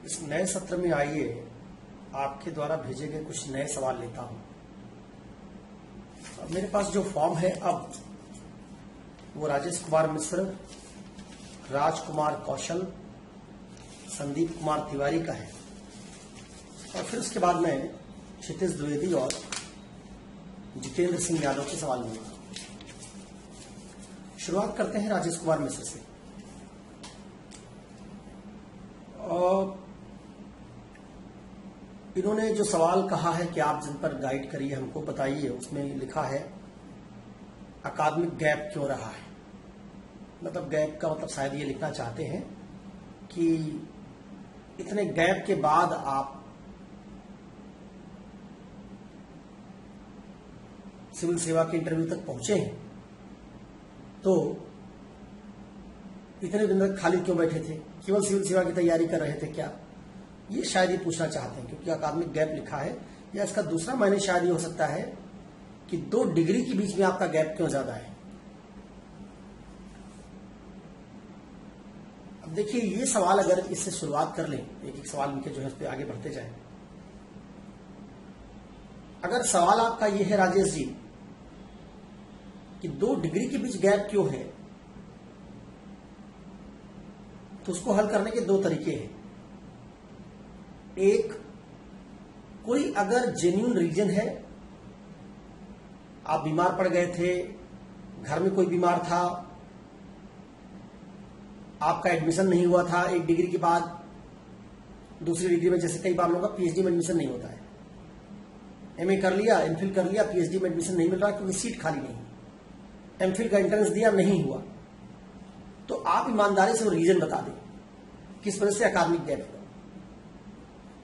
इस नए सत्र में आइए आपके द्वारा भेजे गए कुछ नए सवाल लेता हूं। मेरे पास जो फॉर्म है अब वो राजेश कुमार मिश्र, राजकुमार कौशल, संदीप कुमार तिवारी का है और फिर उसके बाद में क्षितिज द्विवेदी और जितेंद्र सिंह यादव के सवाल लूंगा। शुरुआत करते हैं राजेश कुमार मिश्र से। और इन्होंने जो सवाल कहा है कि आप जिन पर गाइड करिए, हमको बताइए, उसमें लिखा है अकादमिक गैप क्यों रहा है। मतलब गैप का मतलब शायद ये लिखना चाहते हैं कि इतने गैप के बाद आप सिविल सेवा के इंटरव्यू तक पहुंचे हैं, तो इतने दिन तक खाली क्यों बैठे थे? केवल सिविल सेवा की तैयारी कर रहे थे क्या? ये शायद ये पूछना चाहते हैं, क्योंकि अकादमिक गैप लिखा है। या इसका दूसरा मायने शायद ये हो सकता है कि 2 डिग्री के बीच में आपका गैप क्यों ज्यादा है। अब देखिए, ये सवाल अगर इससे शुरुआत कर लें, एक एक सवाल इनके जो है उस पर आगे बढ़ते जाएं। अगर सवाल आपका ये है राजेश जी कि 2 डिग्री के बीच गैप क्यों है, तो उसको हल करने के 2 तरीके हैं। एक, कोई अगर जेन्युइन रीजन है, आप बीमार पड़ गए थे, घर में कोई बीमार था, आपका एडमिशन नहीं हुआ था 1 डिग्री के बाद दूसरी डिग्री में, जैसे कई बार लोगों का पीएचडी में एडमिशन नहीं होता है। एमए कर लिया, एमफिल कर लिया, पीएचडी में एडमिशन नहीं मिल रहा क्योंकि सीट खाली नहीं। एमफिल का एंट्रेंस दिया, नहीं हुआ, तो आप ईमानदारी से वो रीजन बता दें किस वजह से अकादमिक गैप हुआ।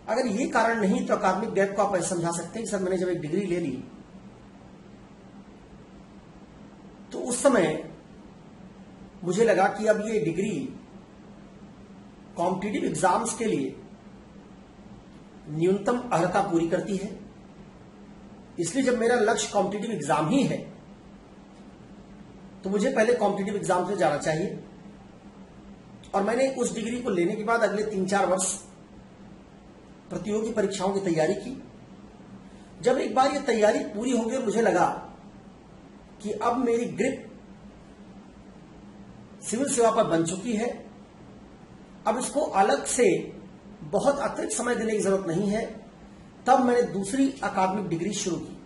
अगर ये कारण नहीं तो अकादमिक गैप को आप ऐसे समझा सकते हैं कि सर मैंने जब 1 डिग्री ले ली तो उस समय मुझे लगा कि अब ये डिग्री कॉम्पिटिटिव एग्जाम्स के लिए न्यूनतम अर्हता पूरी करती है, इसलिए जब मेरा लक्ष्य कॉम्पिटिटिव एग्जाम ही है तो मुझे पहले कॉम्पिटिटिव एग्जाम से जाना चाहिए। और मैंने उस डिग्री को लेने के बाद अगले 3-4 वर्ष प्रतियोगी परीक्षाओं की तैयारी की। जब एक बार ये तैयारी पूरी हो गई और मुझे लगा कि अब मेरी ग्रिप सिविल सेवा पर बन चुकी है, अब इसको अलग से बहुत अतिरिक्त समय देने की जरूरत नहीं है, तब मैंने दूसरी अकादमिक डिग्री शुरू की।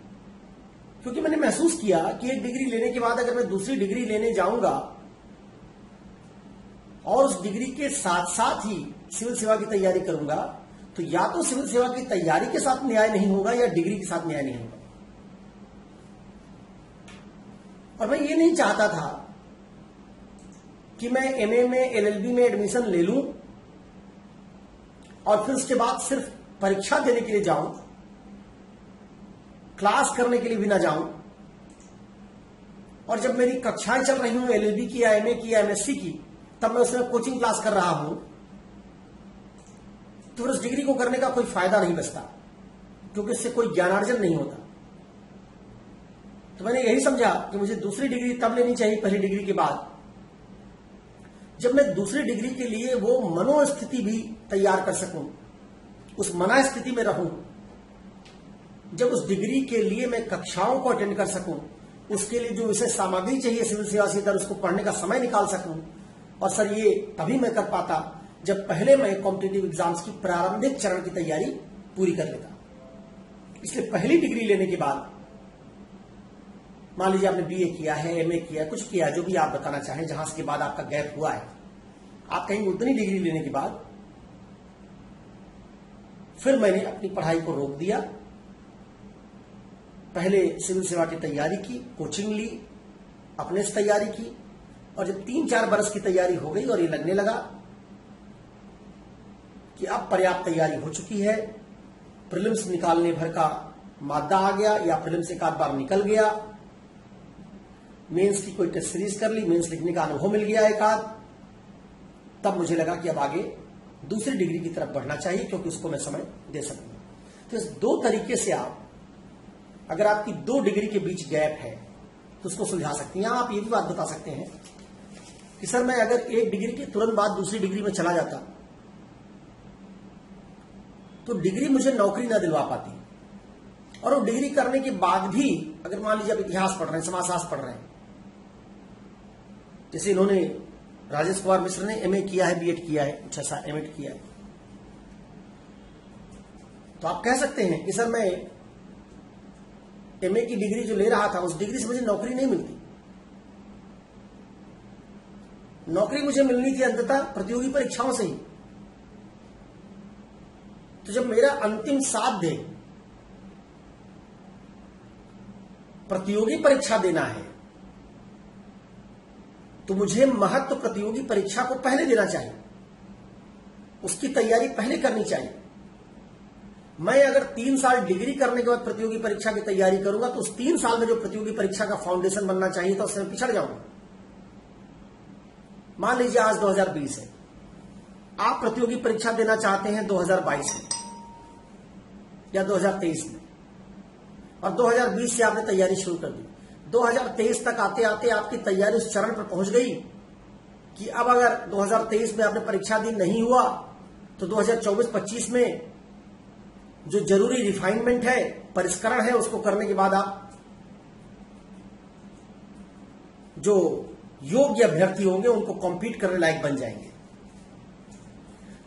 क्योंकि मैंने महसूस किया कि 1 डिग्री लेने के बाद अगर मैं दूसरी डिग्री लेने जाऊंगा और उस डिग्री के साथ साथ ही सिविल सेवा की तैयारी करूंगा, तो या तो सिविल सेवा की तैयारी के साथ न्याय नहीं होगा या डिग्री के साथ न्याय नहीं होगा। और मैं ये नहीं चाहता था कि मैं एमए में, एलएलबी में एडमिशन ले लूं और फिर उसके बाद सिर्फ परीक्षा देने के लिए जाऊं, क्लास करने के लिए भी ना जाऊं, और जब मेरी कक्षाएं चल रही हूं एलएलबी की या एमए की या एमएससी की, तब मैं उसमें कोचिंग क्लास कर रहा हूं, तो उस डिग्री को करने का कोई फायदा नहीं बचता, क्योंकि इससे कोई ज्ञानार्जन नहीं होता। तो मैंने यही समझा कि मुझे दूसरी डिग्री तब लेनी चाहिए पहली डिग्री के बाद, जब मैं दूसरी डिग्री के लिए वो मनोस्थिति भी तैयार कर सकूं, उस मना स्थिति में रहूं, जब उस डिग्री के लिए मैं कक्षाओं को अटेंड कर सकूं, उसके लिए जो विषय सामग्री चाहिए सिविल सेवा से इधर उसको पढ़ने का समय निकाल सकूं। और सर ये तभी मैं कर पाता जब पहले मैं कॉम्पिटिटिव एग्जाम्स की प्रारंभिक चरण की तैयारी पूरी कर लेता। इसलिए पहली डिग्री लेने के बाद, मान लीजिए आपने बीए किया है, एमए किया, कुछ किया, जो भी आप बताना चाहें, जहां के बाद आपका गैप हुआ है, आप कहीं उतनी डिग्री लेने के बाद फिर मैंने अपनी पढ़ाई को रोक दिया। पहले सिविल सेवा की तैयारी की, कोचिंग ली, अपने से तैयारी की, और जब 3-4 बरस की तैयारी हो गई और ये लगने लगा कि अब पर्याप्त तैयारी हो चुकी है, प्रीलिम्स निकालने भर का मादा आ गया या प्रीलिम्स एक आध बार निकल गया, मेंस की कोई टेस्ट सीरीज कर ली, मेंस लिखने का अनुभव मिल गया एक आध, तब मुझे लगा कि अब आगे दूसरी डिग्री की तरफ बढ़ना चाहिए, क्योंकि उसको मैं समय दे सकूंगा। तो इस 2 तरीके से आप, अगर आपकी 2 डिग्री के बीच गैप है तो उसको सुलझा सकती हैं। आप ये भी बात बता सकते हैं कि सर मैं अगर 1 डिग्री के तुरंत बाद दूसरी डिग्री में चला जाता तो डिग्री मुझे नौकरी ना दिलवा पाती। और वो डिग्री करने के बाद भी अगर मान लीजिए आप इतिहास पढ़ रहे हैं, समाजशास्त्र पढ़ रहे हैं, जैसे इन्होंने राजेश कुमार मिश्र ने एमए किया है, बीएड किया है, कुछ ऐसा एमएड किया है, तो आप कह सकते हैं कि सर मैं एमए की डिग्री जो ले रहा था उस डिग्री से मुझे नौकरी नहीं मिलती। नौकरी मुझे मिलनी थी अंततः प्रतियोगी परीक्षाओं से ही। तो जब मेरा अंतिम साध्य प्रतियोगी परीक्षा देना है तो मुझे महत्व प्रतियोगी परीक्षा को पहले देना चाहिए, उसकी तैयारी पहले करनी चाहिए। मैं अगर 3 साल डिग्री करने के बाद प्रतियोगी परीक्षा की तैयारी करूंगा तो उस 3 साल में जो प्रतियोगी परीक्षा का फाउंडेशन बनना चाहिए था उससे मैं पिछड़ जाऊंगा। मान लीजिए आज 2020 है, आप प्रतियोगी परीक्षा देना चाहते हैं 2022 में या 2023 में, और 2020 से आपने तैयारी शुरू कर दी। 2023 तक आते आते आपकी तैयारी उस चरण पर पहुंच गई कि अब अगर 2023 में आपने परीक्षा दी नहीं हुआ तो 2024-25 में जो जरूरी रिफाइनमेंट है, परिष्करण है, उसको करने के बाद आप जो योग्य अभ्यर्थी होंगे उनको कॉम्पीट करने लायक बन जाएंगे।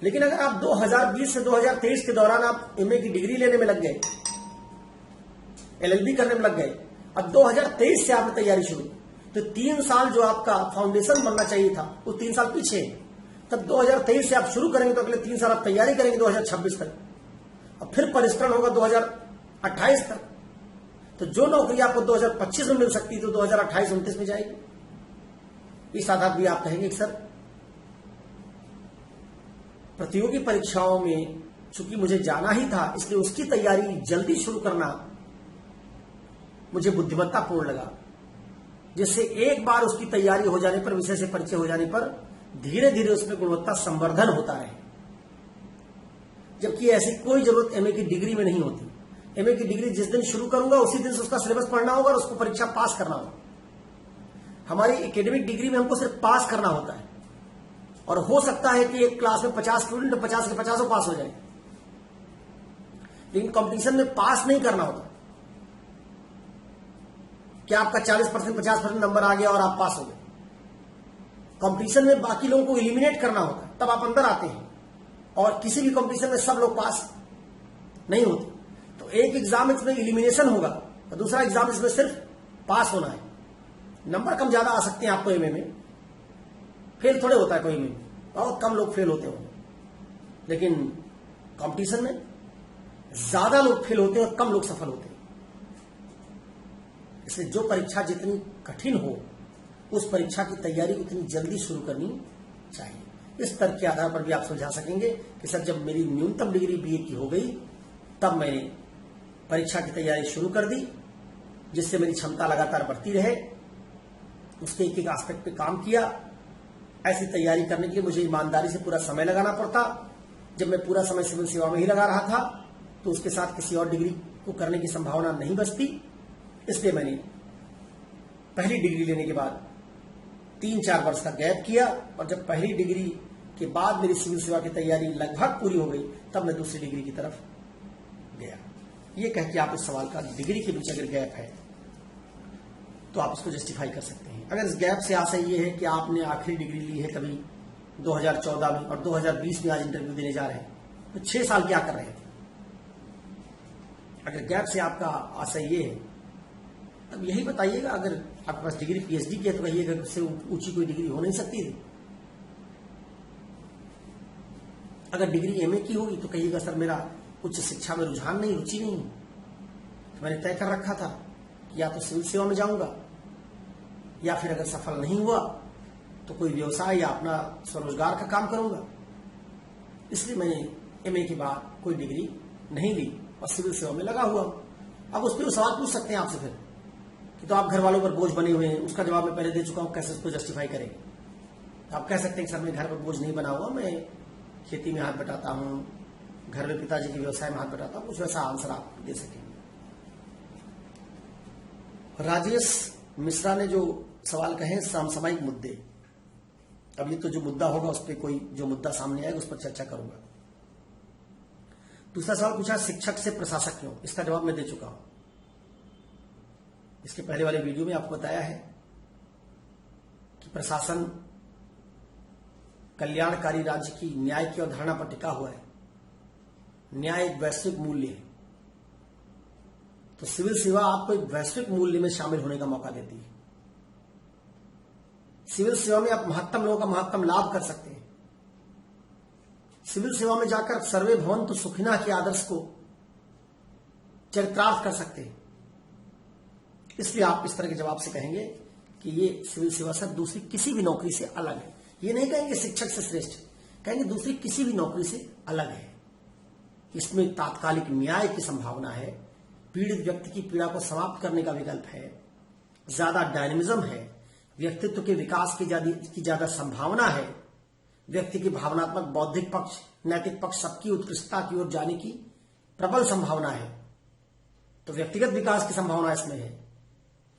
लेकिन अगर आप 2020 से 2023 के दौरान आप एमए की डिग्री लेने में लग गए, एलएलबी करने में लग गए, अब 2023 से आपने तैयारी शुरू, तो 3 साल जो आपका फाउंडेशन बनना चाहिए था वो 3 साल पीछे है। तब 2023 से आप शुरू करेंगे तो अगले 3 साल आप तैयारी करेंगे 2026 तक, और फिर परिष्करण होगा 2028 तक। तो जो नौकरी आपको 2025 में मिल सकती तो 2028-29 में जाएगी। इस आधार भी आप कहेंगे कि सर प्रतियोगी परीक्षाओं में चूंकि मुझे जाना ही था इसलिए उसकी तैयारी जल्दी शुरू करना मुझे बुद्धिमत्तापूर्ण लगा, जिससे एक बार उसकी तैयारी हो जाने पर, विषय से परिचय हो जाने पर धीरे धीरे उसमें गुणवत्ता संवर्धन होता रहे। जबकि ऐसी कोई जरूरत एमए की डिग्री में नहीं होती। एमए की डिग्री जिस दिन शुरू करूंगा उसी दिन से उसका सिलेबस पढ़ना होगा और उसको परीक्षा पास करना होगा। हमारी एकेडमिक डिग्री में हमको सिर्फ पास करना होता है, और हो सकता है कि एक क्लास में 50 स्टूडेंट 50 के 50 पास हो जाए, लेकिन कंपटीशन में पास नहीं करना होता। क्या आपका 40% 50% नंबर आ गया और आप पास हो गए? कंपटीशन में बाकी लोगों को एलिमिनेट करना होता है, तब आप अंदर आते हैं। और किसी भी कंपटीशन में सब लोग पास नहीं होते। तो एक एग्जाम इसमें एलिमिनेशन होगा और दूसरा एग्जाम इसमें सिर्फ पास होना है। नंबर कम ज्यादा आ सकते हैं आपको एमए में, फेल थोड़े होता है कोई में, बहुत कम लोग फेल होते होंगे, लेकिन कंपटीशन में ज्यादा लोग फेल होते हैं और कम लोग सफल होते हैं। इसलिए जो परीक्षा जितनी कठिन हो उस परीक्षा की तैयारी उतनी जल्दी शुरू करनी चाहिए। इस तर्क के आधार पर भी आप समझा सकेंगे कि सर जब मेरी न्यूनतम डिग्री बीए की हो गई तब मैंने परीक्षा की तैयारी शुरू कर दी, जिससे मेरी क्षमता लगातार बढ़ती रहे, उसके एक एक एस्पेक्ट पे काम किया। ऐसी तैयारी करने के लिए मुझे ईमानदारी से पूरा समय लगाना पड़ता। जब मैं पूरा समय सिविल सेवा में ही लगा रहा था तो उसके साथ किसी और डिग्री को करने की संभावना नहीं बचती। इसलिए मैंने पहली डिग्री लेने के बाद 3-4 वर्ष का गैप किया, और जब पहली डिग्री के बाद मेरी सिविल सेवा की तैयारी लगभग पूरी हो गई तब मैं दूसरी डिग्री की तरफ गया। ये कह के आप इस सवाल का डिग्री के बीच अगर गैप है तो आप इसको जस्टिफाई कर सकते हैं। अगर इस गैप से आशय ये है कि आपने आखिरी डिग्री ली है तभी 2014 में और 2020 में आज इंटरव्यू देने जा रहे हैं, तो 6 साल क्या कर रहे हैं? अगर गैप से आपका आशय ये है तब यही बताइएगा। अगर आपके पास डिग्री पीएचडी की है तो कहिएगा उससे ऊंची कोई डिग्री हो नहीं सकती थी। अगर डिग्री एमए की होगी तो कहिएगा सर मेरा उच्च शिक्षा में रुझान नहीं, रुचि नहीं, तो मैंने तय कर रखा था कि या तो सिविल सेवा में जाऊंगा या फिर अगर सफल नहीं हुआ तो कोई व्यवसाय या अपना स्वरोजगार का काम करूंगा। इसलिए मैंने एमए के बाद कोई डिग्री नहीं ली और सिविल सेवा में लगा हुआ। अब उस पर सवाल पूछ सकते हैं आपसे फिर कि तो आप घर वालों पर बोझ बने हुए हैं, उसका जवाब मैं पहले दे चुका हूं, कैसे उसको जस्टिफाई करेंगे? आप कह सकते हैं कि सर मैं घर पर बोझ नहीं बना हुआ, मैं खेती में हाथ बटाता हूं, घर में पिताजी के व्यवसाय में हाथ बटाता हूं, कुछ वैसा आंसर आप दे सकेंगे। राजेश मिश्रा ने जो सवाल कहे समसामयिक मुद्दे, अब ये तो जो मुद्दा होगा उस पर कोई जो मुद्दा सामने आएगा उस पर चर्चा करूंगा। दूसरा सवाल पूछा शिक्षक से प्रशासक क्यों। इसका जवाब मैं दे चुका हूं। इसके पहले वाले वीडियो में आपको बताया है कि प्रशासन कल्याणकारी राज्य की न्याय की अवधारणा पर टिका हुआ है। न्याय एक वैश्विक मूल्य है, तो सिविल सेवा आपको एक वैश्विक मूल्य में शामिल होने का मौका देती है। सिविल सेवा में आप महत्तम लोगों का महत्तम लाभ कर सकते हैं। सिविल सेवा में जाकर सर्वे भवन्तु सुखिनः के आदर्श को चरितार्थ कर सकते हैं। इसलिए आप इस तरह के जवाब से कहेंगे कि ये सिविल सेवा सर दूसरी किसी भी नौकरी से अलग है। ये नहीं कहेंगे शिक्षक से श्रेष्ठ, कहेंगे दूसरी किसी भी नौकरी से अलग है। इसमें तात्कालिक न्याय की संभावना है, पीड़ित व्यक्ति की पीड़ा को समाप्त करने का विकल्प है, ज्यादा डायनेमिज्म है, व्यक्तित्व के विकास की ज्यादा संभावना है, व्यक्ति की भावनात्मक, बौद्धिक पक्ष, नैतिक पक्ष सबकी उत्कृष्टता की ओर जाने की प्रबल संभावना है। तो व्यक्तिगत विकास की संभावना इसमें है।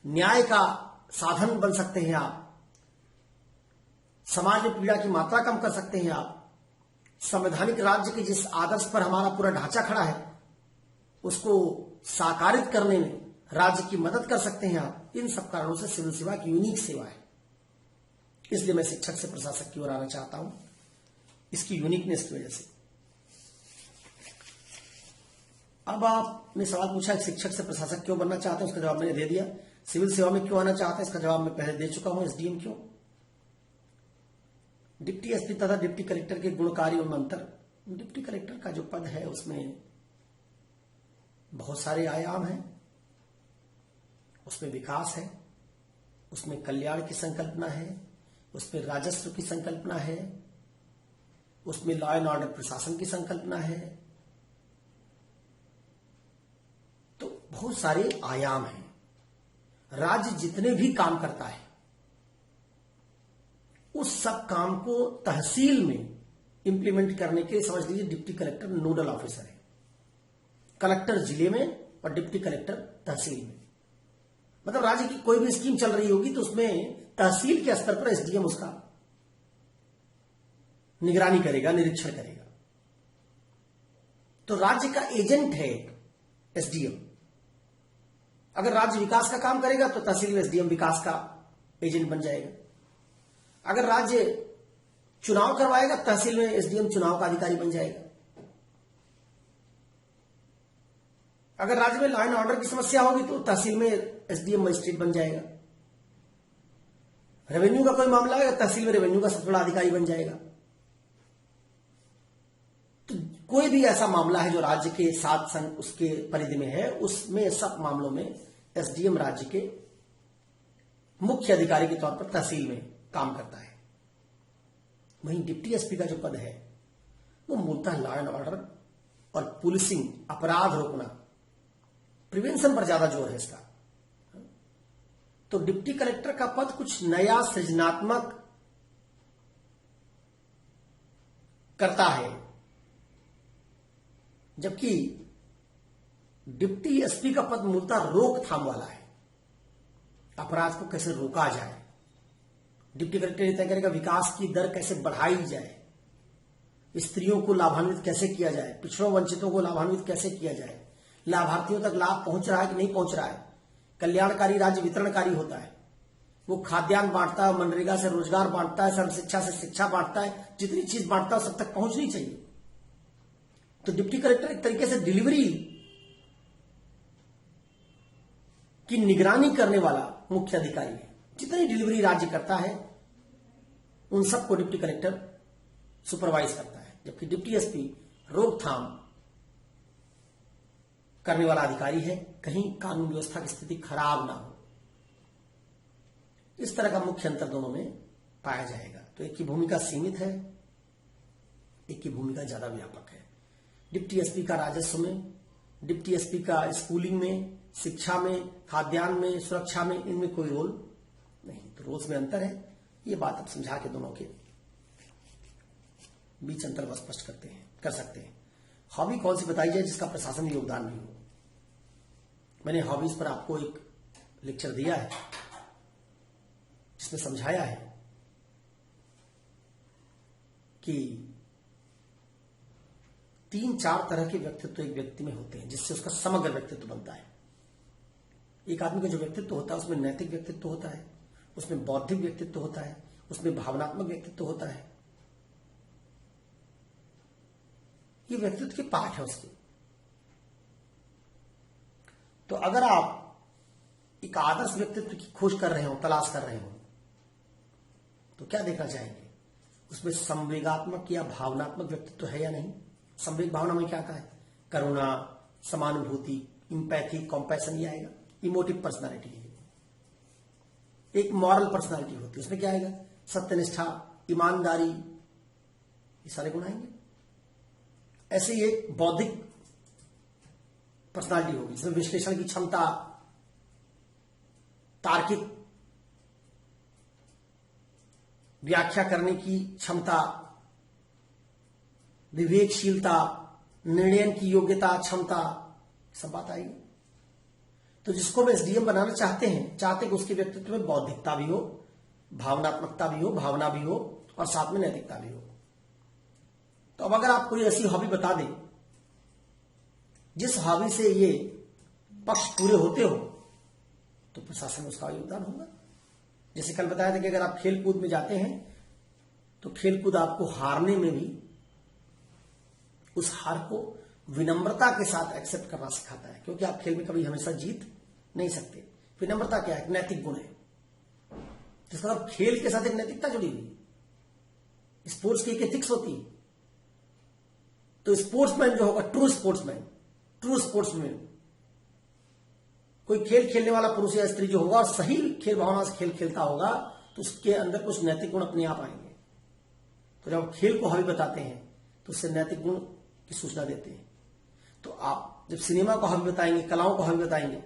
न्याय का साधन बन सकते हैं आप, समाज में पीड़ा की मात्रा कम कर सकते हैं आप, संवैधानिक राज्य के जिस आदर्श पर हमारा पूरा ढांचा खड़ा है उसको साकारित करने में राज्य की मदद कर सकते हैं आप। इन सब कारणों से सिविल सेवा एक यूनिक सेवा है। इसलिए मैं शिक्षक से प्रशासक की ओर आना चाहता हूं, इसकी यूनिकनेस की वजह से। अब आपने सवाल पूछा कि शिक्षक से प्रशासक क्यों बनना चाहते हैं, उसका जवाब मैंने दे दिया। सिविल सेवा में क्यों आना चाहते हैं, इसका जवाब मैं पहले दे चुका हूं। एसडीएम क्यों। डिप्टी एसपी तथा डिप्टी कलेक्टर के गुण कार्य एवं अंतर। डिप्टी कलेक्टर का जो पद है उसमें बहुत सारे आयाम हैं। उसमें विकास है, उसमें कल्याण की संकल्पना है, उसमें राजस्व की संकल्पना है, उसमें लॉ एंड ऑर्डर प्रशासन की संकल्पना है। तो बहुत सारे आयाम हैं। राज्य जितने भी काम करता है उस सब काम को तहसील में इंप्लीमेंट करने के लिए समझ लीजिए डिप्टी कलेक्टर नोडल ऑफिसर है। कलेक्टर जिले में और डिप्टी कलेक्टर तहसील में। मतलब राज्य की कोई भी स्कीम चल रही होगी तो उसमें तहसील के स्तर पर एसडीएम उसका निगरानी करेगा, निरीक्षण करेगा। तो राज्य का एजेंट है एसडीएम। अगर राज्य विकास का काम करेगा तो तहसील में एसडीएम विकास का एजेंट बन जाएगा। अगर राज्य चुनाव करवाएगा तहसील में एसडीएम चुनाव का अधिकारी बन जाएगा। अगर राज्य में लॉ एंड ऑर्डर की समस्या होगी तो तहसील में एसडीएम मजिस्ट्रेट बन जाएगा। रेवेन्यू का कोई मामला है तहसील में रेवेन्यू का सबसे बड़ा अधिकारी बन जाएगा। तो कोई भी ऐसा मामला है जो राज्य के साथ उसके परिधि में है, उसमें सब मामलों में एसडीएम राज्य के मुख्य अधिकारी के तौर पर तहसील में काम करता है। वहीं डिप्टी एसपी का जो पद है वो मूलतः लॉ एंड ऑर्डर और पुलिसिंग, अपराध रोकना, प्रिवेंशन पर ज्यादा जोर है इसका। तो डिप्टी कलेक्टर का पद कुछ नया सृजनात्मक करता है, जबकि डिप्टी एसपी का पद मूलतः रोकथाम वाला है। अपराध को कैसे रोका जाए, डिप्टी कलेक्टर तय करेगा विकास की दर कैसे बढ़ाई जाए, स्त्रियों को लाभान्वित कैसे किया जाए, पिछड़ों वंचितों को लाभान्वित कैसे किया जाए, लाभार्थियों तक लाभ पहुंच रहा है कि नहीं पहुंच रहा है। कल्याणकारी राज्य वितरणकारी होता है, वो खाद्यान्न बांटता है, मनरेगा से रोजगार बांटता है, सर्व शिक्षा से शिक्षा बांटता है, जितनी चीज बांटता है सब तक पहुंचनी चाहिए। तो डिप्टी कलेक्टर एक तरीके से डिलीवरी की निगरानी करने वाला मुख्य अधिकारी है। जितनी डिलीवरी राज्य करता है उन सबको डिप्टी कलेक्टर सुपरवाइज करता है, जबकि डिप्टी एसपी रोकथाम करने वाला अधिकारी है, कहीं कानून व्यवस्था की स्थिति खराब ना हो। इस तरह का मुख्य अंतर दोनों में पाया जाएगा। तो एक की भूमिका सीमित है, एक की भूमिका ज्यादा व्यापक है। डिप्टी एसपी का राजस्व में, डिप्टी एसपी का स्कूलिंग में, शिक्षा में, खाद्यान्न में, सुरक्षा में, इनमें कोई रोल नहीं। तो रोल्स में अंतर है। ये बात आप समझा के दोनों के बीच अंतर स्पष्ट कर सकते हैं। हॉबी कौन सी बताई जाए जिसका प्रशासन में योगदान नहीं हो। मैंने हॉबीज पर आपको एक लेक्चर दिया है जिसमें समझाया है कि 3-4 तरह के व्यक्तित्व एक व्यक्ति में होते हैं जिससे उसका समग्र व्यक्तित्व बनता है। एक आदमी का जो व्यक्तित्व होता है उसमें नैतिक व्यक्तित्व होता है, उसमें बौद्धिक व्यक्तित्व होता है, उसमें भावनात्मक व्यक्तित्व होता है। ये व्यक्तित्व के पार्ट है उसके। तो अगर आप एक आदर्श व्यक्तित्व की खोज कर रहे हो, तलाश कर रहे हो, तो क्या देखना चाहेंगे? उसमें संवेगात्मक या भावनात्मक व्यक्तित्व है या नहीं। संवेग भावना में क्या आता है? करुणा, समानुभूति, इंपैथी, कॉम्पैशन, ये आएगा। इमोटिव पर्सनालिटी है। एक मॉरल पर्सनालिटी होती है, उसमें क्या आएगा? सत्यनिष्ठा, ईमानदारी, ये सारे गुण आएंगे। ऐसे ही एक बौद्धिक पर्सनालिटी होगी जिसमें विश्लेषण की क्षमता, तार्किक व्याख्या करने की क्षमता, विवेकशीलता, निर्णय की योग्यता, क्षमता, सब बात आएगी। तो जिसको वे एसडीएम बनाना चाहते कि उसके व्यक्तित्व में बौद्धिकता भी हो, भावनात्मकता भी हो, भावना भी हो और साथ में नैतिकता भी हो। तो अब अगर आप कोई ऐसी हॉबी बता दें जिस हॉबी से ये पक्ष पूरे होते हो, तो प्रशासन में उसका योगदान होगा। जैसे कल बताया था कि अगर आप खेल कूद में जाते हैं तो खेल कूद आपको हारने में भी उस हार को विनम्रता के साथ एक्सेप्ट करना सिखाता है, क्योंकि आप खेल में कभी हमेशा जीत नहीं सकते। विनम्रता क्या है? एक नैतिक गुण है, जिसका मतलब खेल के साथ एक नैतिकता जुड़ी हुई। स्पोर्ट्स की एक एथिक्स होती है। तो स्पोर्ट्समैन जो होगा, ट्रू स्पोर्ट्समैन, कोई खेल खेलने वाला पुरुष या स्त्री जो होगा और सही खेल भावना से खेल खेलता होगा, तो उसके अंदर कुछ नैतिक गुण अपने आप आएंगे। तो जब खेल को हॉबी बताते हैं तो उससे नैतिक गुण की सूचना देते हैं। तो आप जब सिनेमा को हॉबी बताएंगे, कलाओं को हॉबी बताएंगे,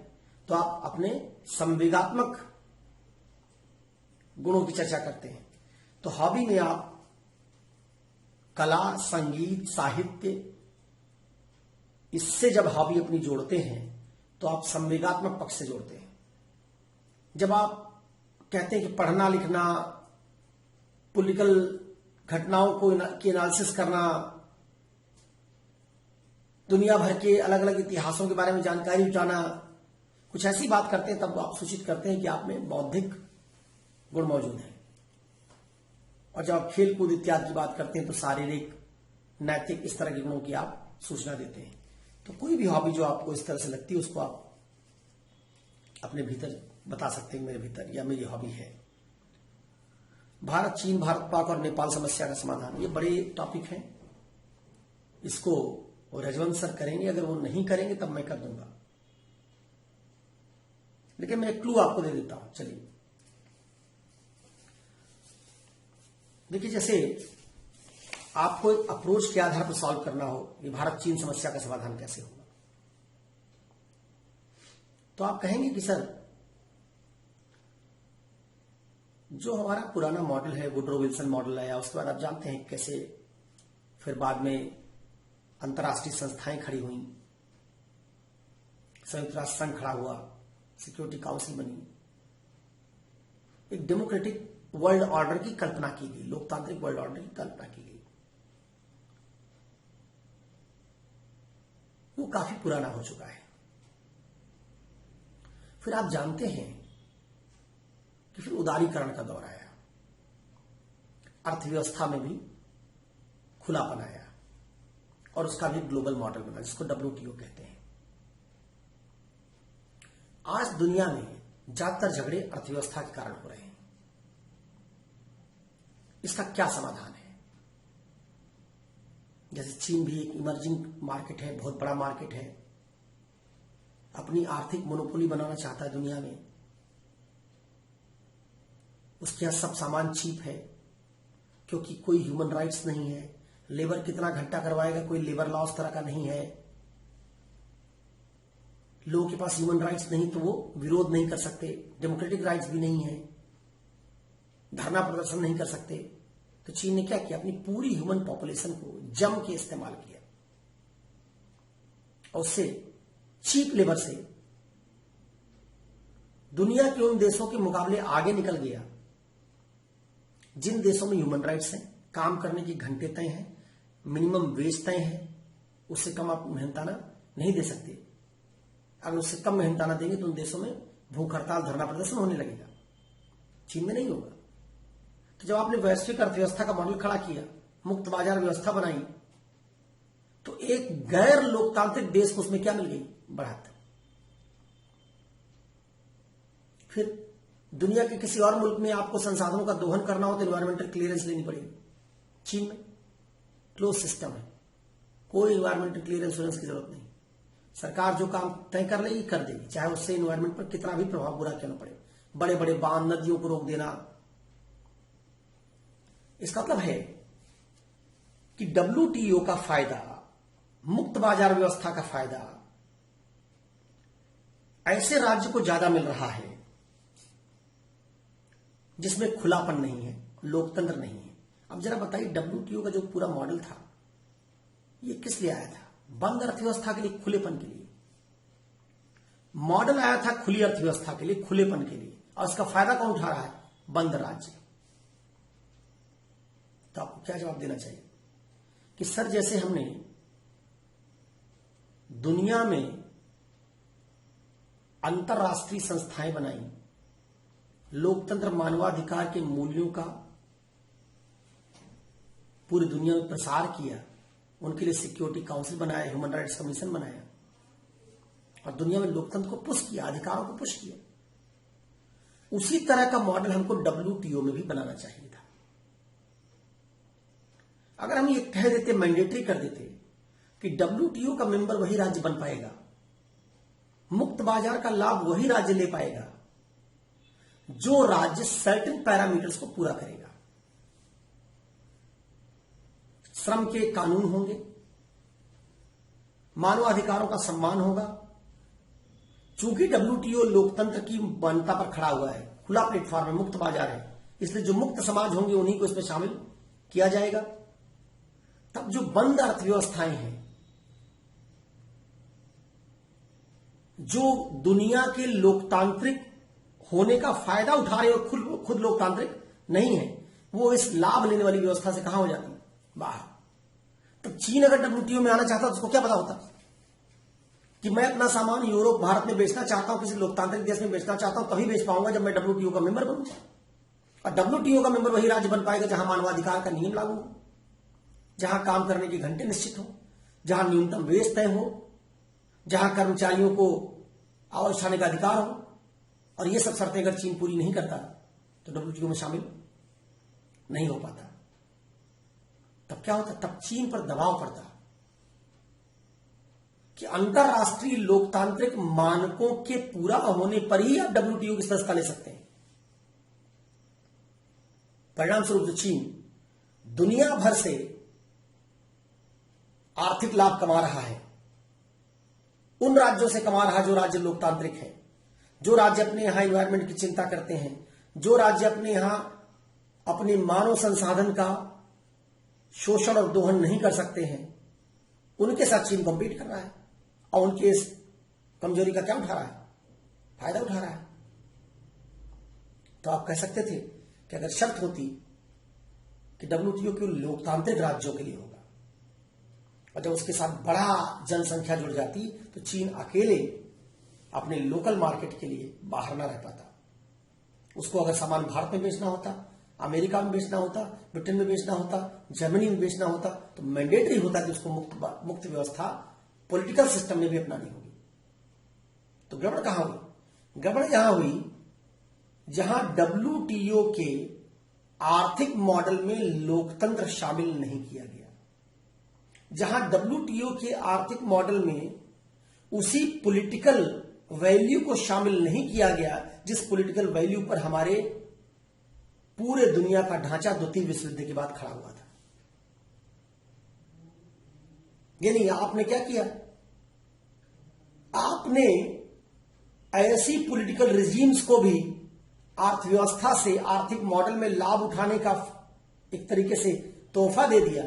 तो आप अपने संवेगात्मक गुणों की चर्चा करते हैं। तो हॉबी में आप कला, संगीत, साहित्य, इससे जब हॉबी अपनी जोड़ते हैं तो आप संवेगात्मक पक्ष से जोड़ते हैं। जब आप कहते हैं कि पढ़ना लिखना, पॉलिटिकल घटनाओं को की एनालिसिस करना, दुनिया भर के अलग अलग इतिहासों के बारे में जानकारी जुटाना, कुछ ऐसी बात करते हैं, तब आप सूचित करते हैं कि आप में बौद्धिक गुण मौजूद है। और जब आप खेल कूद इत्यादि की बात करते हैं तो शारीरिक, नैतिक, इस तरह के गुणों की आप सूचना देते हैं। तो कोई भी हॉबी जो आपको इस तरह से लगती है उसको आप अपने भीतर बता सकते हैं, मेरे भीतर या मेरी हॉबी है। भारत चीन, भारत पाक और नेपाल समस्या का समाधान, ये बड़े टॉपिक हैं। इसको रजवंत सर करेंगे, अगर वो नहीं करेंगे तब मैं कर दूंगा, लेकिन मैं एक क्लू आपको दे देता हूं। चलिए देखिए, जैसे आपको एक अप्रोच के आधार पर सॉल्व करना हो, ये भारत चीन समस्या का समाधान कैसे होगा, तो आप कहेंगे कि सर जो हमारा पुराना मॉडल है, वुड्रो विल्सन मॉडल आया, उसके बाद आप जानते हैं कैसे फिर बाद में अंतर्राष्ट्रीय संस्थाएं खड़ी हुई, संयुक्त राष्ट्र संघ खड़ा हुआ, सिक्योरिटी काउंसिल बनी, एक डेमोक्रेटिक वर्ल्ड ऑर्डर की कल्पना की गई, लोकतांत्रिक वर्ल्ड ऑर्डर की कल्पना की गई। वो काफी पुराना हो चुका है। फिर आप जानते हैं कि फिर उदारीकरण का दौर आया, अर्थव्यवस्था में भी खुलापन आया और उसका भी ग्लोबल मॉडल बना, जिसको WTO कहते हैं। आज दुनिया में ज्यादातर झगड़े अर्थव्यवस्था के कारण हो रहे हैं। इसका क्या समाधान है? जैसे चीन भी एक इमर्जिंग मार्केट है, बहुत बड़ा मार्केट है, अपनी आर्थिक मोनोपोली बनाना चाहता है दुनिया में। उसके यहां सब सामान चीप है, क्योंकि कोई ह्यूमन राइट्स नहीं है। लेबर कितना घंटा करवाएगा, कोई लेबर लॉ उस तरह का नहीं है। लोगों के पास ह्यूमन राइट्स नहीं तो वो विरोध नहीं कर सकते, डेमोक्रेटिक राइट्स भी नहीं है, धरना प्रदर्शन नहीं कर सकते। तो चीन ने क्या किया, अपनी पूरी ह्यूमन पॉपुलेशन को जम के इस्तेमाल किया और उससे चीप लेबर से दुनिया के उन देशों के मुकाबले आगे निकल गया जिन देशों में ह्यूमन राइट्स हैं, काम करने की घंटे तय हैं, मिनिमम वेज तय है, उससे कम आप मेहनताना नहीं दे सकते। अगर उससे कम मेहनताना देंगे तो उन देशों में भूख हड़ताल, धरना प्रदर्शन होने लगेगा। चीन में नहीं होगा। तो जब आपने वैश्विक अर्थव्यवस्था का मॉडल खड़ा किया, मुक्त बाजार व्यवस्था बनाई, तो एक गैर लोकतांत्रिक देश को उसमें क्या मिल गई? बढ़त। फिर दुनिया के किसी और मुल्क में आपको संसाधनों का दोहन करना हो तो एनवायरमेंटल क्लियरेंस लेनी पड़ेगी। चीन में क्लोज सिस्टम है, कोई एनवायरमेंटल क्लियरेंस की जरूरत नहीं। सरकार जो काम तय कर लेगी कर देगी, चाहे उससे एनवायरमेंट पर कितना भी प्रभाव बुरा क्यों न पड़े। बड़े बड़े बांध, नदियों को रोक देना। इसका मतलब है कि WTO का फायदा, मुक्त बाजार व्यवस्था का फायदा ऐसे राज्य को ज्यादा मिल रहा है जिसमें खुलापन नहीं है, लोकतंत्र नहीं है। अब जरा बताइए, WTO का जो पूरा मॉडल था ये किस लिए आया था? बंद अर्थव्यवस्था के लिए, खुलेपन के लिए। मॉडल आया था खुली अर्थव्यवस्था के लिए, खुलेपन के लिए, और उसका फायदा कौन उठा रहा है? बंद राज्य। तो आपको क्या जवाब देना चाहिए कि सर, जैसे हमने दुनिया में अंतरराष्ट्रीय संस्थाएं बनाई, लोकतंत्र, मानवाधिकार के मूल्यों का पूरी दुनिया में प्रसार किया, उनके लिए सिक्योरिटी काउंसिल बनाया, ह्यूमन राइट्स कमीशन बनाया, और दुनिया में लोकतंत्र को पुश किया, अधिकारों को पुश किया, उसी तरह का मॉडल हमको WTO में भी बनाना चाहिए था। अगर हम ये कह देते, मैंडेटरी कर देते कि WTO का मेंबर वही राज्य बन पाएगा, मुक्त बाजार का लाभ वही राज्य ले पाएगा जो राज्य सर्टेन पैरामीटर्स को पूरा करेगा। श्रम के कानून होंगे, मानवाधिकारों का सम्मान होगा। चूंकि WTO लोकतंत्र की मान्यता पर खड़ा हुआ है, खुला प्लेटफॉर्म है, मुक्त बाजार है, इसलिए जो मुक्त समाज होंगे उन्हीं को इसमें शामिल किया जाएगा। तब जो बंद अर्थव्यवस्थाएं हैं, जो दुनिया के लोकतांत्रिक होने का फायदा उठा रहे और खुद लोकतांत्रिक नहीं है, वो इस लाभ लेने वाली व्यवस्था से कहां हो जाती? बाहर। तो चीन अगर WTO में आना चाहता तो उसको क्या पता होता कि मैं अपना सामान यूरोप, भारत में बेचना चाहता हूं, किसी लोकतांत्रिक देश में बेचना चाहता हूं, तभी बेच पाऊंगा जब मैं WTO का मेंबर बनूंगा। और WTO का मेंबर वही राज्य बन पाएगा जहां मानवाधिकार का नियम लागू हो, जहां काम करने के घंटे निश्चित हो, जहां न्यूनतम वेतन तय हो, जहां कर्मचारियों को आवाज उठाने का अधिकार हो। और ये सब शर्तें अगर चीन पूरी नहीं करता तो WTO में शामिल नहीं हो पाता। तब क्या होता? तब चीन पर दबाव पड़ता कि अंतरराष्ट्रीय लोकतांत्रिक मानकों के पूरा होने पर ही आप WTO की सदस्यता ले सकते हैं। परिणाम स्वरूप चीन दुनिया भर से आर्थिक लाभ कमा रहा है, उन राज्यों से कमा रहा जो राज्य लोकतांत्रिक है, जो राज्य अपने यहां एनवायरमेंट की चिंता करते हैं, जो राज्य अपने यहां अपने मानव संसाधन का शोषण और दोहन नहीं कर सकते हैं, उनके साथ चीन कॉम्पीट कर रहा है और उनके इस कमजोरी का क्या उठा रहा है? फायदा उठा रहा है। तो आप कह सकते थे कि अगर शर्त होती कि WTO के लोकतांत्रिक राज्यों के लिए होगा, और जब उसके साथ बड़ा जनसंख्या जुड़ जाती तो चीन अकेले अपने लोकल मार्केट के लिए बाहर ना रह पाता। उसको अगर सामान भारत में बेचना होता, अमेरिका में बेचना होता, ब्रिटेन में बेचना होता, जर्मनी में बेचना होता, तो मैंडेटरी होता कि उसको मुक्त व्यवस्था पॉलिटिकल सिस्टम में भी अपनानी होगी। तो गड़बड़ कहां हुई? गड़बड़ यहां हुई जहां WTO के आर्थिक मॉडल में लोकतंत्र शामिल नहीं किया गया, जहां WTO के आर्थिक मॉडल में उसी पॉलिटिकल वैल्यू को शामिल नहीं किया गया जिस पॉलिटिकल वैल्यू पर हमारे पूरे दुनिया का ढांचा द्वितीय विश्व युद्ध के बाद खड़ा हुआ था। यानी आपने क्या किया? आपने ऐसी पॉलिटिकल रिजीम्स को भी अर्थव्यवस्था से, आर्थिक मॉडल में लाभ उठाने का एक तरीके से तोहफा दे दिया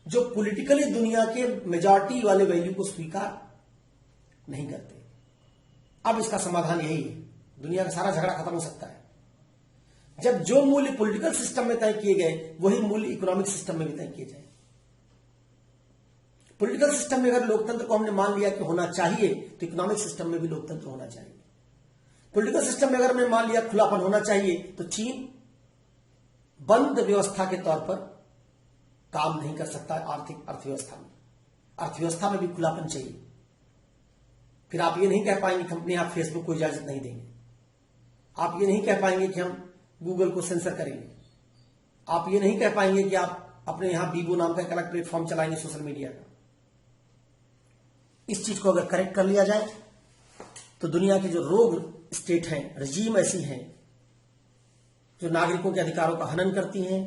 जो पॉलिटिकली दुनिया के मेजॉरिटी वाले वैल्यू को स्वीकार नहीं करते। अब इसका समाधान यही है, दुनिया का सारा झगड़ा खत्म हो सकता है जब जो मूल्य पॉलिटिकल सिस्टम में तय किए गए वही मूल्य इकोनॉमिक सिस्टम में भी तय किए जाए। पॉलिटिकल सिस्टम में अगर लोकतंत्र को हमने मान लिया कि होना चाहिए, तो इकोनॉमिक सिस्टम में भी लोकतंत्र होना चाहिए। पॉलिटिकल सिस्टम में अगर हमने मान लिया खुलापन होना चाहिए, तो चीन बंद व्यवस्था के तौर पर काम नहीं कर सकता आर्थिक अर्थव्यवस्था में। अर्थव्यवस्था में भी खुलापन चाहिए। फिर आप ये नहीं कह पाएंगे कि कंपनी आप फेसबुक को इजाजत नहीं देंगे, आप ये नहीं कह पाएंगे कि हम गूगल को सेंसर करेंगे, आप ये नहीं कह पाएंगे कि आप अपने यहां बीबो नाम का एक अलग प्लेटफॉर्म चलाएंगे सोशल मीडिया का। इस चीज को अगर करेक्ट कर लिया जाए तो दुनिया के जो रोग स्टेट हैं, रजीम ऐसी हैं जो नागरिकों के अधिकारों का हनन करती हैं,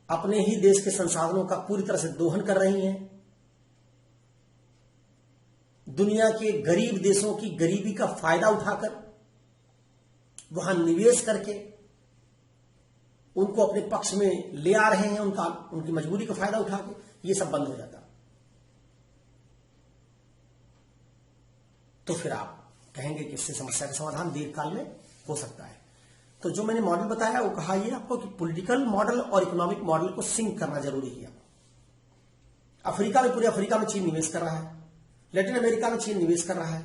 अपने ही देश के संसाधनों का पूरी तरह से दोहन कर रही हैं, दुनिया के गरीब देशों की गरीबी का फायदा उठाकर वहां निवेश करके उनको अपने पक्ष में ले आ रहे हैं, उनकी मजबूरी का फायदा उठा के, ये सब बंद हो जाता। तो फिर आप कहेंगे कि इससे समस्या का समाधान दीर्घकाल में हो सकता है। तो जो मैंने मॉडल बताया वो कहा ये आपको कि पॉलिटिकल मॉडल और इकोनॉमिक मॉडल को सिंक करना जरूरी है। अफ्रीका में, पूरे अफ्रीका में चीन निवेश कर रहा है, लैटिन अमेरिका में चीन निवेश कर रहा है,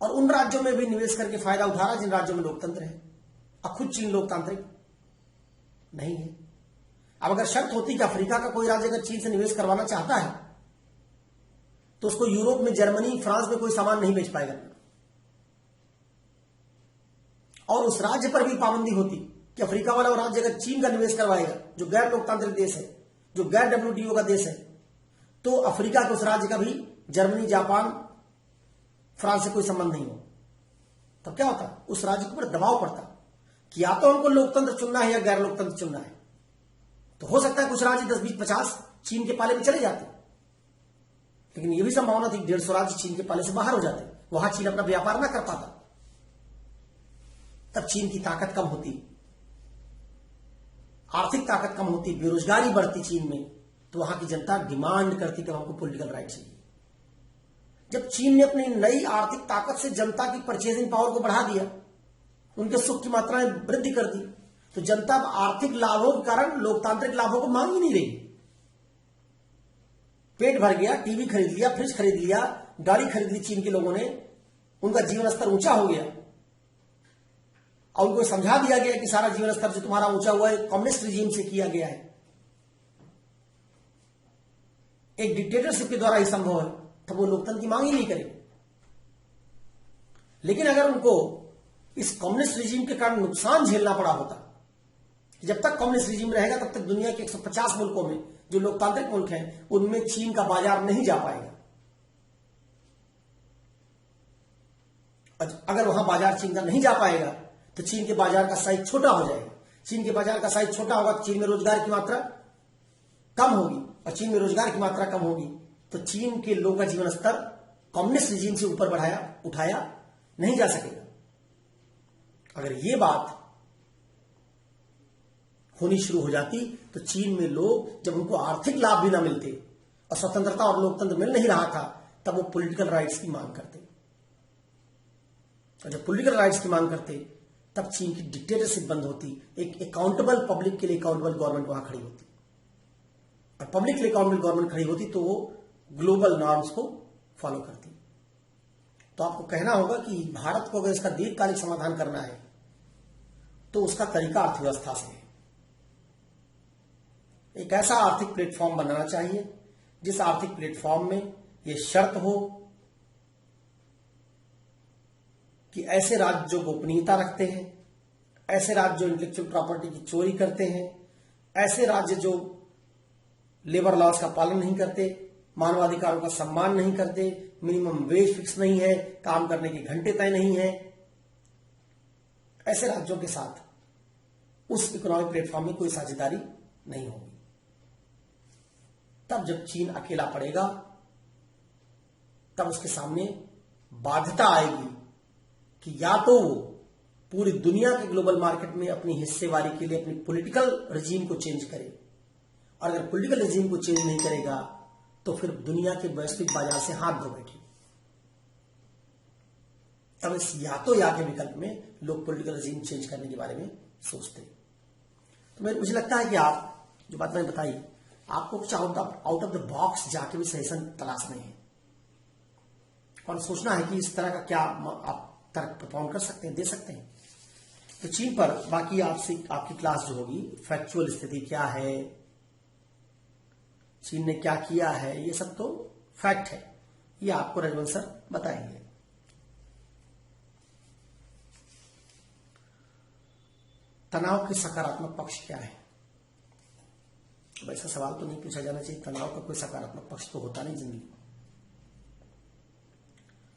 और उन राज्यों में भी निवेश करके फायदा उठा रहा है जिन राज्यों में लोकतंत्र है। अब खुद चीन लोकतांत्रिक नहीं है। अब अगर शर्त होती कि अफ्रीका का कोई राज्य अगर चीन से निवेश करवाना चाहता है तो उसको यूरोप में, जर्मनी, फ्रांस में कोई सामान नहीं बेच पाएगा, और उस राज्य पर भी पाबंदी होती कि अफ्रीका वाला राज्य अगर चीन का निवेश करवाएगा, जो गैर लोकतांत्रिक देश है, जो गैर WTO का देश है, तो अफ्रीका के उस राज्य का भी जर्मनी, जापान, फ्रांस से कोई संबंध नहीं हो। तब क्या होता? उस राज्य के ऊपर दबाव पड़ता कि या तो हमको लोकतंत्र चुनना है या गैर लोकतंत्र चुनना है। तो हो सकता है कुछ राज्य 10, 20, 50 चीन के पाले में चले जाते, लेकिन यह भी संभावना थी 150 राज्य चीन के पाले से बाहर हो जाते, वहां चीन अपना व्यापार ना कर पाता। तब चीन की ताकत कम होती, आर्थिक ताकत कम होती, बेरोजगारी बढ़ती चीन में, तो वहां की जनता डिमांड करती कि हमको पॉलिटिकल राइट चाहिए। जब चीन ने अपनी नई आर्थिक ताकत से जनता की परचेजिंग पावर को बढ़ा दिया, उनके सुख की मात्रा में वृद्धि कर दी, तो जनता अब आर्थिक लाभों के कारण लोकतांत्रिक लाभों को मांग ही नहीं रही। पेट भर गया, टीवी खरीद लिया, फ्रिज खरीद लिया, गाड़ी खरीद ली चीन के लोगों ने, उनका जीवन स्तर ऊंचा हो गया, और उनको समझा दिया गया कि सारा जीवन स्तर जो तुम्हारा ऊंचा हुआ है कम्युनिस्ट रिजीम से किया गया है, एक डिक्टेटरशिप के द्वारा ही संभव है, तब वो लोकतंत्र की मांग ही नहीं करेंगे। लेकिन अगर उनको इस कम्युनिस्ट रिजीम के कारण नुकसान झेलना पड़ा होता, जब तक कम्युनिस्ट रिजीम रहेगा तब तक दुनिया के 150 मुल्कों में जो लोकतांत्रिक मुल्क हैं उनमें चीन का बाजार नहीं जा पाएगा। अगर वहां बाजार चीन का नहीं जा पाएगा तो चीन के बाजार का साइज छोटा हो जाएगा। चीन के बाजार का साइज छोटा होगा तो चीन में रोजगार की मात्रा कम होगी, और चीन में रोजगार की मात्रा कम होगी तो चीन के लोगों का जीवन स्तर कम्युनिस्ट रिजीम से ऊपर उठाया नहीं जा सकेगा। अगर ये बात होनी शुरू हो जाती तो चीन में लोग, जब उनको आर्थिक लाभ भी ना मिलते और स्वतंत्रता और लोकतंत्र मिल नहीं रहा था, तब वो पॉलिटिकल राइट्स की मांग करते, और जब पॉलिटिकल राइट्स की मांग करते तब चीन की डिक्टेटरशिप बंद होती, एक अकाउंटेबल पब्लिक के लिए अकाउंटेबल गवर्नमेंट वहां खड़ी होती, और पब्लिक के लिए अकाउंटेबल गवर्नमेंट खड़ी होती तो वो ग्लोबल नॉर्म्स को फॉलो करती। तो आपको कहना होगा कि भारत को अगर इसका दीर्घकालिक समाधान करना है तो उसका तरीका अर्थव्यवस्था से है। एक ऐसा आर्थिक प्लेटफॉर्म बनाना चाहिए जिस आर्थिक प्लेटफॉर्म में यह शर्त हो कि ऐसे राज्य जो गोपनीयता रखते हैं, ऐसे राज्य जो इंटेलेक्चुअल प्रॉपर्टी की चोरी करते हैं, ऐसे राज्य जो लेबर लॉज का पालन नहीं करते, मानवाधिकारों का सम्मान नहीं करते, मिनिमम वेज फिक्स नहीं है, काम करने के घंटे तय नहीं है, ऐसे राज्यों के साथ उस इकोनॉमिक प्लेटफॉर्म में कोई साझेदारी नहीं होगी। तब जब चीन अकेला पड़ेगा तब उसके सामने बाध्यता आएगी कि या तो वो पूरी दुनिया के ग्लोबल मार्केट में अपनी हिस्सेदारी के लिए अपनी पॉलिटिकल रिजीम को चेंज करे, और अगर पॉलिटिकल रिजीम को चेंज नहीं करेगा तो फिर दुनिया के वैश्विक बाजार से हाथ धो बैठे। तब इस या तो या के विकल्प में लोग पॉलिटिकल रिजीम चेंज करने के बारे में सोचते। तो मुझे लगता है कि आप जो बात मैंने बताई आपको कुछ आउट ऑफ द बॉक्स जाके भी सजेशन तलाशने हैं और सोचना है कि इस तरह का क्या आप तर्क परफॉर्म कर सकते हैं, दे सकते हैं। तो चीन पर बाकी आपसे आपकी क्लास जो होगी, फैक्चुअल स्थिति क्या है, चीन ने क्या किया है, ये सब तो फैक्ट है, ये आपको रजवंश सर बताएंगे। तनाव के सकारात्मक पक्ष क्या है? वैसा सवाल तो नहीं पूछा जाना चाहिए, तनाव का कोई सकारात्मक पक्ष तो होता नहीं जिंदगी में,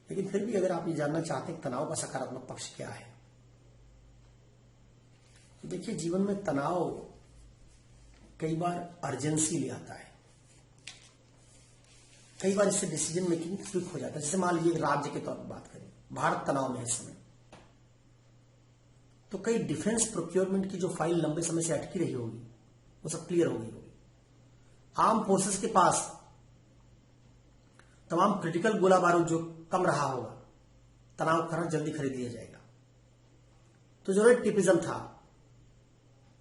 लेकिन फिर भी अगर आप ये जानना चाहते हैं तनाव का सकारात्मक पक्ष क्या है, तो देखिए जीवन में तनाव कई बार अर्जेंसी ले आता है, कई बार इससे डिसीजन मेकिंग क्विक हो जाता है। जैसे मान लीजिए राज्य के तौर पर बात करें, भारत तनाव में है इस समय, तो कई डिफेंस प्रोक्योरमेंट की जो फाइल लंबे समय से अटकी रही होगी वो सब क्लियर हो गई होगी। आर्म फोर्सेस के पास तमाम क्रिटिकल गोला बारूद जो कम रहा होगा, तनाव करना जल्दी खरीद लिया जाएगा। तो जो रेड टिपिज्म था,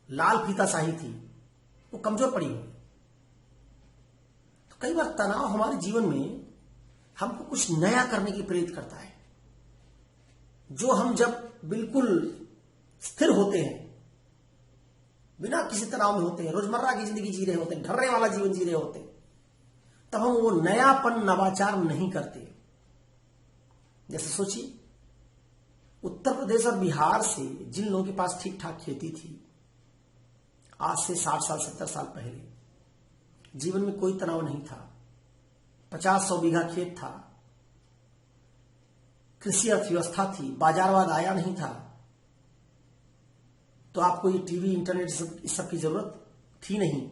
लाल फीताशाही थी, वो कमजोर पड़ी होगी। तो कई बार तनाव हमारे जीवन में हमको कुछ नया करने की प्रेरित करता है। जो हम जब बिल्कुल स्थिर होते हैं, बिना किसी तनाव में होते हैं, रोजमर्रा की जिंदगी जी रहे होते हैं, ढर्रे वाला जीवन जी रहे होते हैं, तब हम वो नयापन नवाचार नहीं करते। जैसे सोचिए, उत्तर प्रदेश और बिहार से जिन लोगों के पास ठीक ठाक खेती थी, आज से 60 साल 70 साल पहले जीवन में कोई तनाव नहीं था, 50-100 बीघा खेत था, कृषि अर्थव्यवस्था थी, बाजारवाद आया नहीं था, तो आपको ये टीवी इंटरनेट इस सब की जरूरत थी नहीं।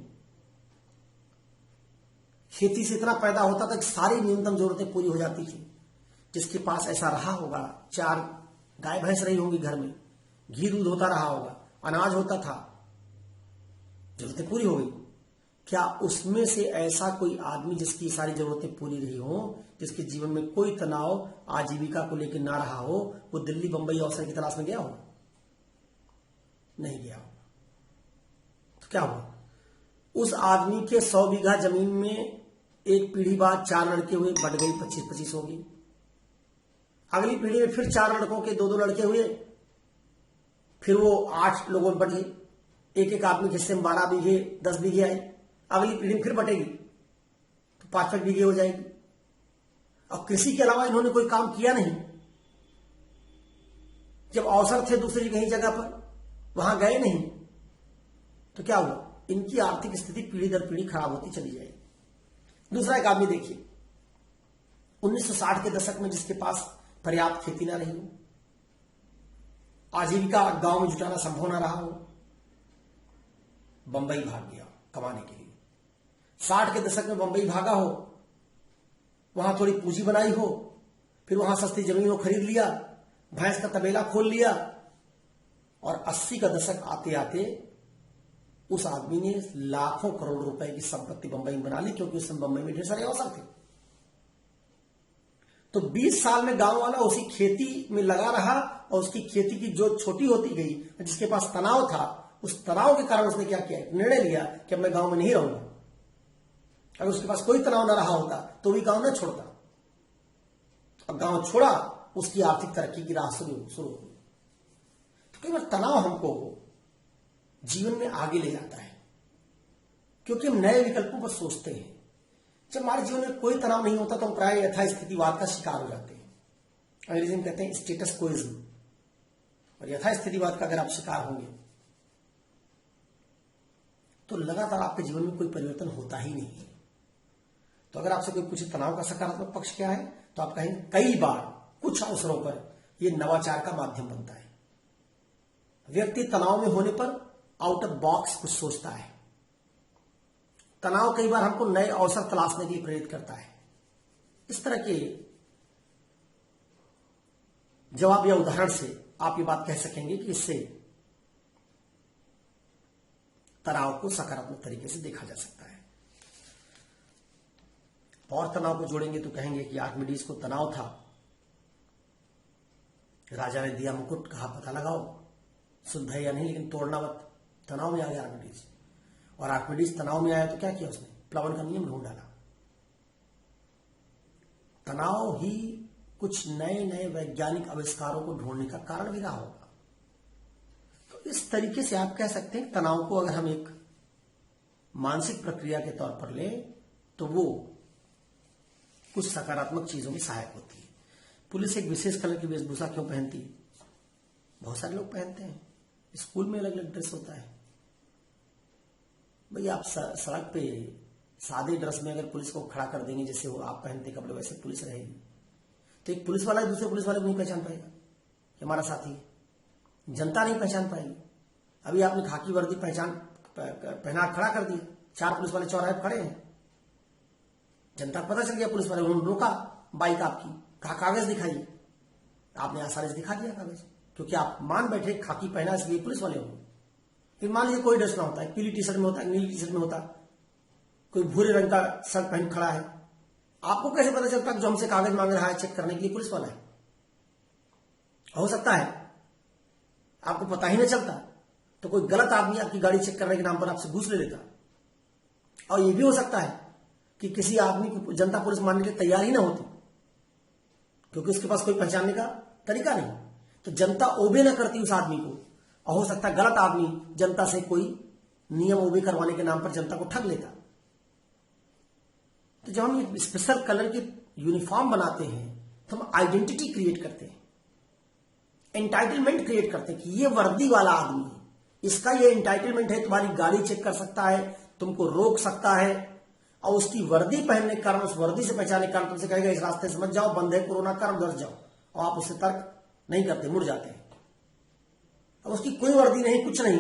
खेती से इतना पैदा होता था कि सारी न्यूनतम जरूरतें पूरी हो जाती थी। जिसके पास ऐसा रहा होगा, 4 गाय भैंस रही होंगी घर में, घी दूध होता रहा होगा, अनाज होता था, जरूरतें पूरी हो गई। क्या उसमें से ऐसा कोई आदमी जिसकी सारी जरूरतें पूरी रही हो, जिसके जीवन में कोई तनाव आजीविका को लेकर ना रहा हो, वो दिल्ली बंबई अवसर की तलाश में गया हो? नहीं गया हो। तो क्या हुआ? उस आदमी के 100 बीघा जमीन में एक पीढ़ी बाद 4 लड़के हुए, बढ़ गई 25-25 हो गई। अगली पीढ़ी में फिर 4 लड़कों के 2-2 लड़के हुए, फिर वो 8 लोगों में बढ़ गई, एक आदमी के हिस्से में 12 बीघे 10 बीघे आए। अगली पीढ़ी में फिर बटेगी तो 5-5 बीघे हो जाएगी। और कृषि के अलावा इन्होंने कोई काम किया नहीं। जब अवसर थे दूसरी कहीं जगह पर, वहां गए नहीं, तो क्या हुआ? इनकी आर्थिक स्थिति पीढ़ी दर पीढ़ी खराब होती चली जाएगी। दूसरा एक आदमी देखिए, 1960 के दशक में जिसके पास पर्याप्त खेती ना रही हो, आजीविका गांव में जुटाना संभव ना रहा हो, बंबई भाग गया कमाने के लिए। 60 के दशक में बंबई भागा हो, वहां थोड़ी पूंजी बनाई हो, फिर वहां सस्ती जमीन को खरीद लिया, भैंस का तबेला खोल लिया, और 80 का दशक आते आते उस आदमी ने लाखों करोड़ रुपए की संपत्ति बंबई में बना ली, क्योंकि उस समय बंबई में ढेर सारे अवसर थे। तो 20 साल में गांव वाला उसी खेती में लगा रहा, और उसकी खेती की जो छोटी होती गई, जिसके पास तनाव था, उस तनाव के कारण उसने क्या किया? निर्णय लिया कि अब मैं गांव में नहीं रहूंगा। अगर उसके पास कोई तनाव ना रहा होता तो भी गांव न छोड़ता। अब गांव छोड़ा, उसकी आर्थिक तरक्की की राह शुरू हुई। तो कई बार तनाव हमको जीवन में आगे ले जाता है, क्योंकि हम नए विकल्पों पर सोचते हैं। जब हमारे जीवन में कोई तनाव नहीं होता तो हम प्राय यथास्थितिवाद का शिकार हो जाते हैं। अंग्रेजी में कहते हैं स्टेटस कोइज्म। और यथास्थितिवाद का अगर आप शिकार होंगे तो लगातार आपके जीवन में कोई परिवर्तन होता ही नहीं है। तो अगर आपसे कोई पूछे तनाव का सकारात्मक पक्ष क्या है, तो आप कहेंगे कई बार कुछ अवसरों पर यह नवाचार का माध्यम बनता है। व्यक्ति तनाव में होने पर आउट ऑफ बॉक्स कुछ सोचता है। तनाव कई बार हमको नए अवसर तलाशने के लिए प्रेरित करता है। इस तरह के जवाब या उदाहरण से आप ये बात कह सकेंगे कि इससे तनाव को सकारात्मक तरीके से देखा जा सकता है। और तनाव को जोड़ेंगे तो कहेंगे कि आर्किमिडीज को तनाव था, राजा ने दिया मुकुट, कहा पता लगाओ शुद्ध है या नहीं, लेकिन तोड़ना मत। तनाव में आ गया आर्किमिडीज, और आर्किमिडीज तनाव में आया तो क्या किया उसने? प्लावन का नियम ढूंढ डाला। तनाव ही कुछ नए नए वैज्ञानिक आविष्कारों को ढूंढने का कारण भी रहा होगा। तो इस तरीके से आप कह सकते हैं तनाव को अगर हम एक मानसिक प्रक्रिया के तौर पर लें तो वो कुछ सकारात्मक चीजों में सहायक होती है। पुलिस एक विशेष कलर की वेशभूषा क्यों पहनती है? बहुत सारे लोग पहनते हैं। स्कूल में अलग अलग ड्रेस होता है। भाई आप सड़क पे सादे ड्रेस में अगर पुलिस को खड़ा कर देंगे जैसे वो आप पहनते कपड़े वैसे पुलिस रहेगी, तो एक पुलिस वाला दूसरे पुलिस वाले को नहीं पहचान पाएगा कि हमारा साथी है। जनता नहीं पहचान पाएगी। अभी आपने खाकी वर्दी पहना खड़ा कर दिया, 4 पुलिस वाले चौराहे पर खड़े हैं, जनता को पता चल गया, पुलिस वाले उन्होंने रोका बाइक आपकी, कहा कागज दिखाइए, आपने आसानी से दिखा दिया कागज, क्योंकि आप मान बैठे खाकी पहना इसलिए पुलिस वाले होंगे। फिर मान लीजिए कोई ड्रेस ना होता है, पीली टी शर्ट में होता है, नीली टी शर्ट में होता, कोई भूरे रंग का शर्ट पहन खड़ा है, आपको कैसे पता चलता कि जो हमसे कागज मांग रहा है चेक करने के लिए पुलिस वाला है? हो सकता है आपको पता ही नहीं चलता, तो कोई गलत आदमी आपकी गाड़ी चेक करने के नाम पर आपसे घूस ले लेता। और यह भी हो सकता है कि किसी आदमी को जनता पुलिस मानने के लिए तैयार ही ना होती, क्योंकि उसके पास कोई पहचानने का तरीका नहीं, तो जनता ओबे ना करती उस आदमी को। और हो सकता है गलत आदमी जनता से कोई नियम ओबे करवाने के नाम पर जनता को ठग लेता। तो जब हम एक स्पेशल कलर की यूनिफॉर्म बनाते हैं तो हम आइडेंटिटी क्रिएट करते हैं, एंटाइटलमेंट क्रिएट करते हैं कि ये वर्दी वाला आदमी है, इसका ये एंटाइटलमेंट है, तुम्हारी गाड़ी चेक कर सकता है, तुमको रोक सकता है, और उसकी वर्दी पहनने के कारण, उस वर्दी से पहचानने के कारण तुमसे कहेगा इस रास्ते से मत जाओ, बंद है कोरोना का, उधर जाओ, और आप उससे तर्क नहीं करते, मुड़ जाते हैं। अब उसकी कोई वर्दी नहीं, कुछ नहीं,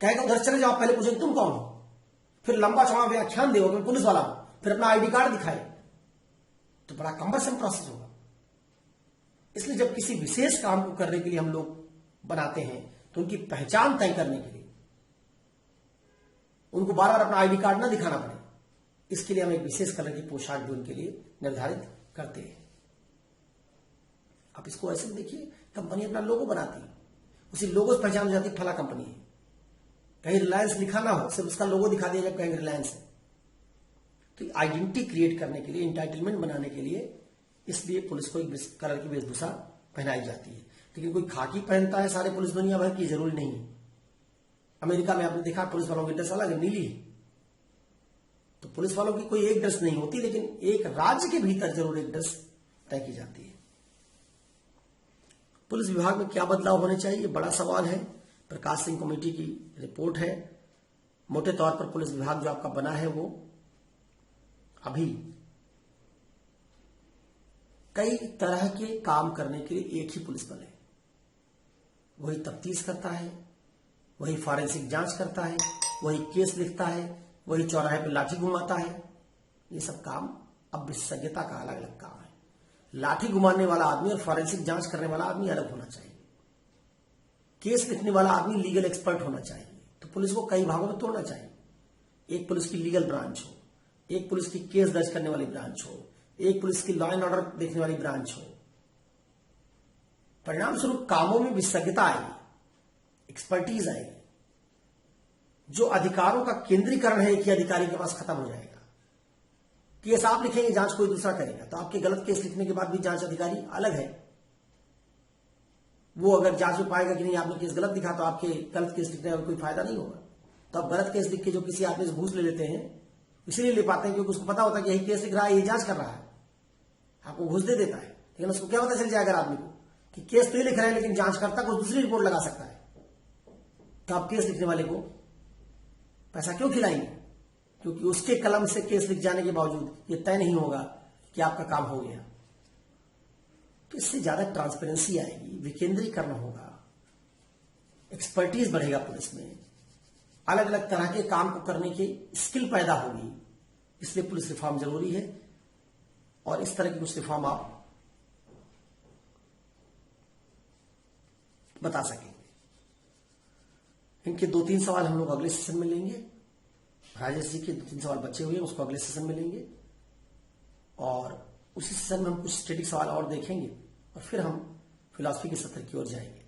कहेगा उधर चले जाओ, पहले पूछेंगे तुम कौन हो, फिर लंबा चौड़ा व्याख्यान देगा मैं पुलिस वाला हूं, फिर अपना आईडी कार्ड दिखाए, तो बड़ा कम्बरसम प्रोसेस होगा। इसलिए जब किसी विशेष काम को करने के लिए हम लोग बनाते हैं तो उनकी पहचान तय करने के लिए उनको बार बार अपना आईडी कार्ड ना दिखाना पड़े, इसके लिए हम एक विशेष कलर की पोशाक भी उनके लिए निर्धारित करते हैं। आप इसको ऐसे देखिए, कंपनी अपना लोगो बनाती है, उसी लोगो से पहचान हो जाती है फला कंपनी है। कहीं रिलायंस लिखा ना हो, सिर्फ उसका लोगो दिखा दिया जब कहीं रिलायंस है। तो आइडेंटिटी क्रिएट करने के लिए, इंटाइटलमेंट बनाने के लिए, इसलिए पुलिस को एक कलर की वेशभूषा पहनाई जाती है। लेकिन कोई खाकी पहनता है सारे पुलिस दुनिया भर की, जरूरी नहीं है। अमेरिका में आपने देखा पुलिस वालों की ड्रेस अलग है, नीली है। तो पुलिस वालों की कोई एक ड्रेस नहीं होती, लेकिन एक राज्य के भीतर जरूर एक ड्रेस तय की जाती है। पुलिस विभाग में क्या बदलाव होने चाहिए, बड़ा सवाल है। प्रकाश सिंह कमेटी की रिपोर्ट है। मोटे तौर पर पुलिस विभाग जो आपका बना है वो अभी कई तरह के काम करने के लिए एक ही पुलिस बल है। वही तफ्तीश करता है, वही फॉरेंसिक जांच करता है, वही केस लिखता है, वही चौराहे पर लाठी घुमाता है। ये सब काम अब विशेषज्ञता का अलग अलग काम है। लाठी घुमाने वाला आदमी और फॉरेंसिक जांच करने वाला आदमी अलग होना चाहिए। केस लिखने वाला आदमी लीगल एक्सपर्ट होना चाहिए। तो पुलिस को कई भागों में तोड़ना चाहिए। एक पुलिस की लीगल ब्रांच हो, एक पुलिस की केस दर्ज करने वाली ब्रांच हो, एक पुलिस की लॉ एंड ऑर्डर देखने वाली ब्रांच हो। परिणाम स्वरूप कामों में विशेषज्ञता आएगी, एक्सपर्टीज आएगी। जो अधिकारों का केंद्रीकरण है एक ही अधिकारी के पास खत्म हो जाएगा। केस आप लिखेंगे, जांच कोई दूसरा करेगा, तो आपके गलत केस लिखने के बाद भी जांच अधिकारी अलग है। वो अगर जांच में पाएगा कि नहीं आपने केस गलत लिखा, तो आपके गलत केस लिखने में कोई फायदा नहीं होगा। तो आप गलत केस लिख के जो किसी आदमी से घूस ले लेते हैं, इसीलिए ले पाते हैं क्योंकि उसको पता होता है कि यही केस लिख रहा है, यही जांच कर रहा है, आपको घूस दे देता है। लेकिन उसको क्या पता चल जाएगा आदमी को कि केस तो ये लिख रहा है लेकिन जांच करता कुछ दूसरी रिपोर्ट लगा सकता है। तो आप केस लिखने वाले को पैसा क्यों खिलाएंगे? क्योंकि उसके कलम से केस लिख जाने के बावजूद ये तय नहीं होगा कि आपका काम हो गया। तो इससे ज्यादा ट्रांसपेरेंसी आएगी, विकेंद्रीकरण होगा, एक्सपर्टीज बढ़ेगा पुलिस में, अलग अलग तरह के काम को करने की स्किल पैदा होगी। इसलिए पुलिस रिफॉर्म जरूरी है और इस तरह की कुछ रिफॉर्म आप बता सकेंगे। इनके 2-3 सवाल हम लोग अगले सेशन में लेंगे। राजेश जी के 2-3 सवाल बचे हुए हैं, उसको अगले सेशन में लेंगे और उसी सेशन में हम कुछ स्टैटिक सवाल और देखेंगे और फिर हम फिलॉसफी के सत्र की ओर जाएंगे।